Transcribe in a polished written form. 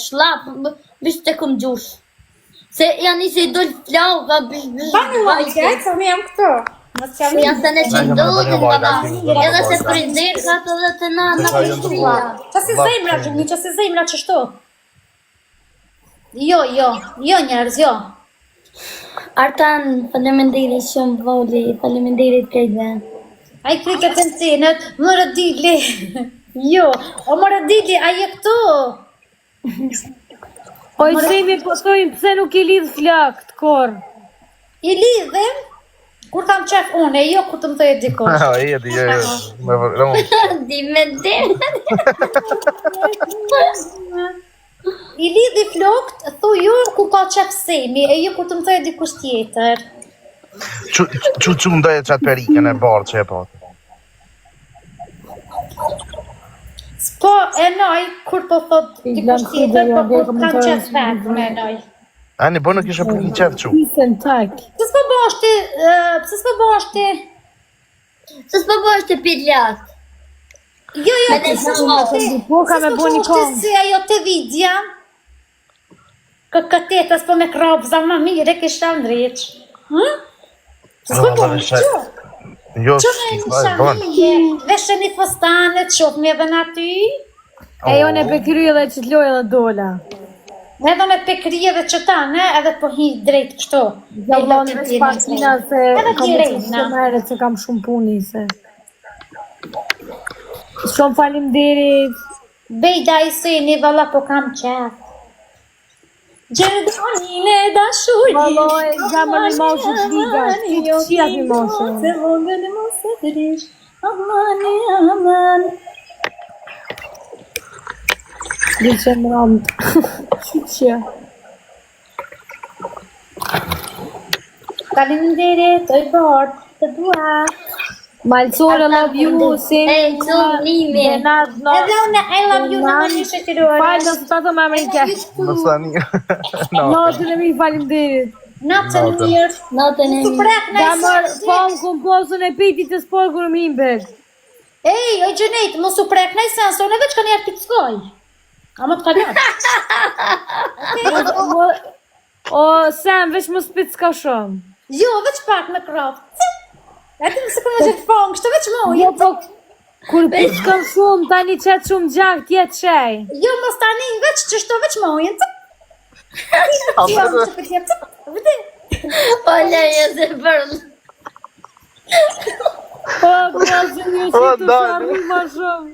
shlap, bish të këm gjush. Se janë i se i dojnë flau, va bish bish. Pa një lajke, sa me jam këto. Se janë se në që ndodhin, edhe se frizer ka të dhe të na pështria. Qa si zemra që një, qa si zemra që shto? Jo njerëz, jo. Artan, faleminderit shumë voli, faleminderit kejve. A i krike të në cenët, më rëdili. Jo, o më rëdili, a je këtu? O i semi postojnë pëse nuk i lidh flakt, kor. I lidhem, kur tam qef une, jo kur të më thëjë dikosh. Di me dem. I lidhi flokt, thu ju ku ka qef semi, e jo kur të më thëjë dikush tjetër. Që ndaj e qatë periken e bardë që e patë? S'po e noj, kur po thot dikush tjetër, po kur kam qef vetë me noj. Ani, bo nuk ishe për një qef që? Pisen tak. Se s'po bashti, Se s'po bashti pillat. Jo, Po ka me bo një kong. si ajo të vidja. Këtetës po me krabza më mire kisha ndreq. Se s'po bashti, Jo, që me kisha mije, veshe një fostanet, qof me edhe në aty. E jo në pekryje dhe që t'loj edhe dola. Edhe me pekrije dhe që ta, ne, edhe po hi drejt kështu. Zavlon me shpakina se Edhe kam direjna. shumë meret se kam shumë puni se. Shumë faleminderit. Bejda i seni, valla po kam qef. Gjerdonin e dashurin. Valoj, zamër në moshë të liga. Ti të qia për moshë. Se vogën e mos e të rish. Aman. Dhe që më rëmë. Që qia. Faleminderit, oj bord, të dua. Malcore, love you, se Ej, Nimi. Edhe unë I love you në më një shëtërore. Falë, së të thëmë Amerike. Më thani. Natën e mi faleminderit. Natën mirë. Natën e Su mi. prek në Damër, po më kompozën e pitit të spolgur më imbeg. Ej, oj gjënejt, mu su prek në sensë, unë veç ka njerë pickoj. A më të kalat. O, Sam, veç më spit s'ka shumë. Jo, veç pak me kraftë. E ti më se këmë gjithë fongë, kështë veç mu. Jo, po, kur pit s'ka shumë, tani qëtë shumë gjak, tjetë qej. Jo, mos tani veç që shto veç mu. Vëdi. Po leje se bërë. Po, grazë një që të sharru ma shumë.